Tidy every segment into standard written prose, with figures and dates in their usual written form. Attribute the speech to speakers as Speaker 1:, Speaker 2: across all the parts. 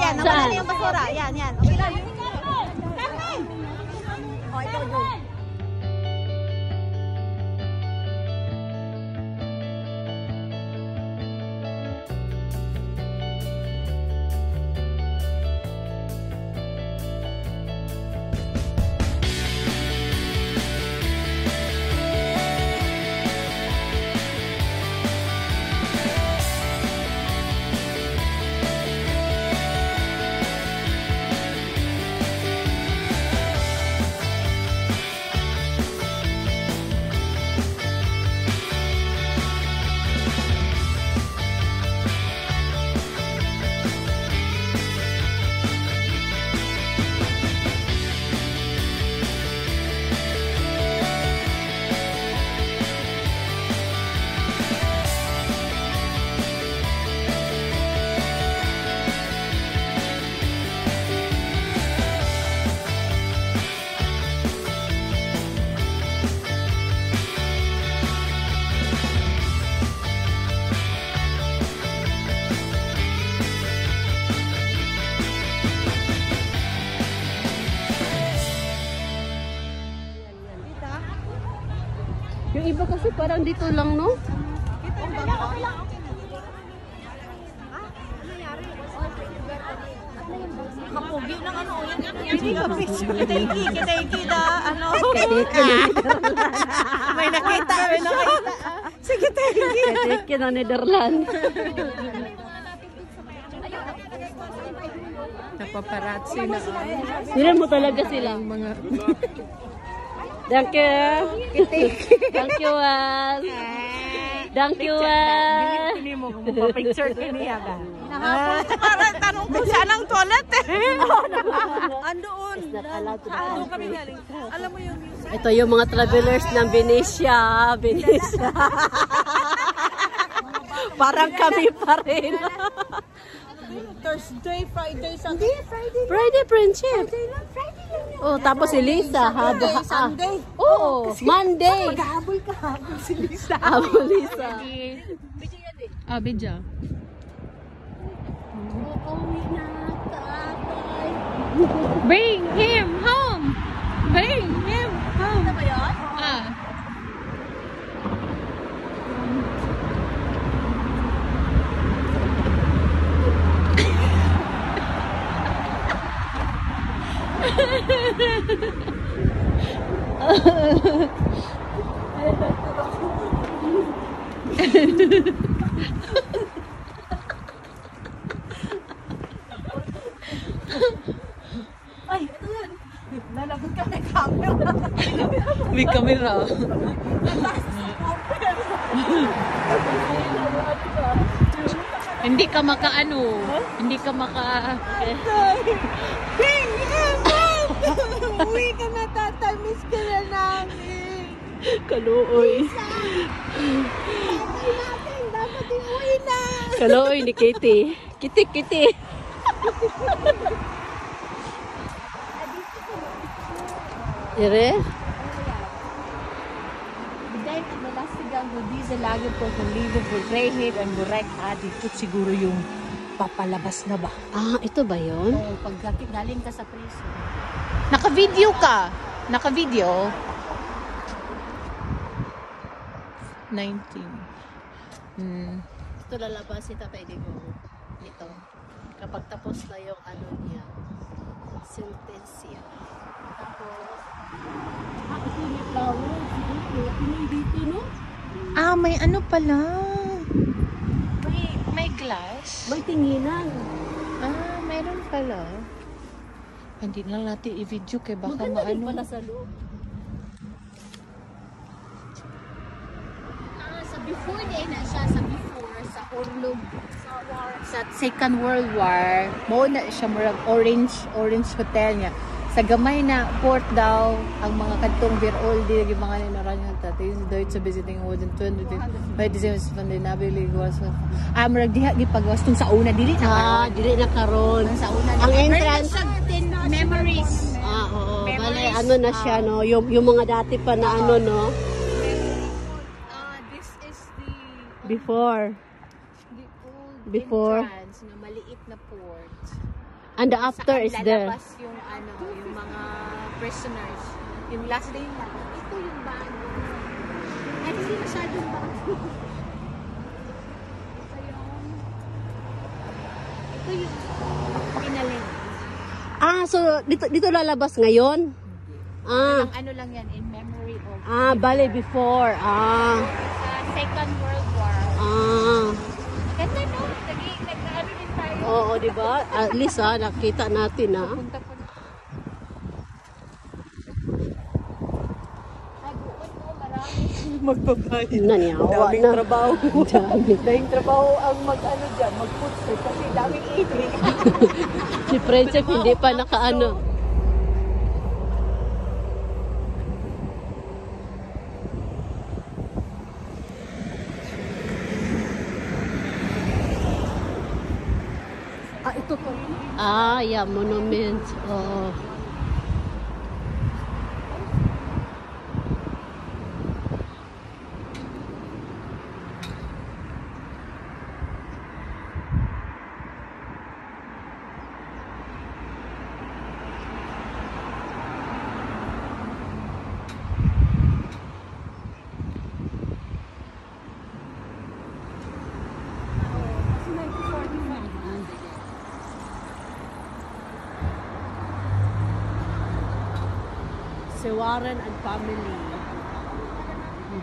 Speaker 1: yan. Nawala na yung basura. Yan, yan. Okay lang. Oh, ito yun.
Speaker 2: Yung iba kasi parang dito lang, no?
Speaker 1: Kapugi ng ano. Kitaiki na ano. May nakita. Sige, Kitaiki.
Speaker 2: Kitaiki na Netherlands.
Speaker 3: Napaparazzi na.
Speaker 2: Sila mo talaga sila.
Speaker 3: Mga...
Speaker 2: Thank you. Thank you, Wal. Thank you, Wal.
Speaker 1: Hindi mo kung mapapicture ko niya ka. Parang tanong ko saan ang toilet eh. Andoon. Ano kami galing? Alam mo yung music?
Speaker 2: Ito yung mga travelers ng Venecia. Venecia. Parang kami pa rin.
Speaker 1: Thursday, Friday, Sunday.
Speaker 2: Friday, friendship.
Speaker 1: Friday lang yun.
Speaker 2: Oh, tapos si Lisa.
Speaker 1: Sunday.
Speaker 2: Oh, Monday.
Speaker 1: Maghahabol ka. Habol si Lisa.
Speaker 2: Habol Lisa.
Speaker 3: Ah, Bidya. Bring him home! Bring him home!
Speaker 1: Ano ba yun?
Speaker 3: Ah.
Speaker 1: Ay, ito yun. Lalagot ka may camera.
Speaker 3: May camera. Hindi ka makaano. Hindi ka maka...
Speaker 1: Uwi ka na, tatay. Miss ka na namin.
Speaker 2: Kaluoy.
Speaker 1: Dapat iuwi na.
Speaker 2: Kaluoy ni Kitty. Kitty. Ire?
Speaker 4: Dahil ang malasigang hindi sa lagay po kung libo po rehid ang burek dito siguro yung papalabas na ba?
Speaker 2: Ah, ito ba yun?
Speaker 4: O pagkakit galing ka sa prison.
Speaker 3: Naka-video ka. Naka-video. 19.
Speaker 2: Ito lalabas si Tatay Digo. Ito. Kapag tapos na yung ano niya. Sentensya. Tapos, ito yung flower. Dito, no?
Speaker 3: Ah, may ano pala. May glass.
Speaker 2: May tinginan.
Speaker 3: Ah, meron pala. Hindi lang natin i-video kay baka
Speaker 2: Maganda rin
Speaker 3: maano.
Speaker 2: pala sa loob.
Speaker 4: Sa before day na siya, sa Orlog. Sa Second World War, mo na siya murag orange hotel niya. Sa gamay na port daw, ang mga kantong Birol, di yung mga ninaranyang tatay, yung Deutsche visiting wooden 20, by December sa nabili ko. Murag diha, di pagawas itong sa una, dili na karon.
Speaker 2: Dili na karon.
Speaker 4: Sa una.
Speaker 2: Ang entrance.
Speaker 4: Memories.
Speaker 2: Oo. Bale, ano na siya, no? Yung mga dati pa na ano, no?
Speaker 4: This is the
Speaker 2: Before.
Speaker 4: old
Speaker 2: Before.
Speaker 4: entrance na maliit na port.
Speaker 5: And the after
Speaker 4: saan
Speaker 5: is there.
Speaker 4: lalabas yung ano, yung mga prisoners. Yung last day na, ito yung bago. Ay, hindi masyadong bago. Ito yung pinaling.
Speaker 5: Ah, so dito lalabas ngayon? Ah,
Speaker 4: Ang ano lang yan, in memory of
Speaker 5: bale before.
Speaker 4: sa Second World War. Ganda no? Nag-ano din tayo.
Speaker 5: Oo, di ba? At least nakita natin
Speaker 4: Punta po na. Ay, buwan mo, marami.
Speaker 1: Magbabayad.
Speaker 5: Naniyawa
Speaker 1: Daming
Speaker 5: na.
Speaker 1: trabaho.
Speaker 5: Dami.
Speaker 1: Daming trabaho ang mag-ano dyan, mag-food kasi daming ibig.
Speaker 5: Si Friendship hindi pa nakaano.
Speaker 1: Ito po.
Speaker 5: Yeah, monument. Oo. Si Warren and family.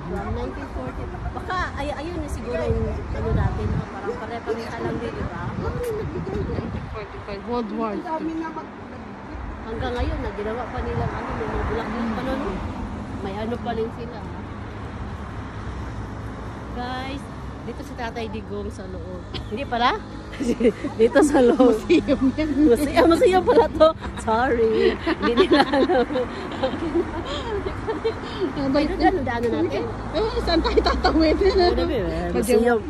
Speaker 5: From 1940. Baka ayun na siguro yung ano natin, parang pare-pareha lang din, di ba?
Speaker 3: 45 World War.
Speaker 5: Hanggang ngayon, ginawa pa nilang ano, may mga bulaklak pa nun. May ano pa rin sila. Guys, dito si Tatay Digong sa loob. Hindi pala? Dito sa loob. Museum pala to. Sorry. Hindi nila alam. May dano natin.
Speaker 3: Saan tayo tatawid?
Speaker 5: Museum.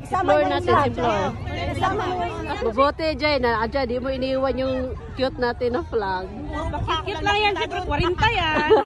Speaker 5: Explore natin si Flor. Mabuti dyan, di mo iniwan yung cute natin na flag.
Speaker 1: Cute lang yan, syempre 40 yan.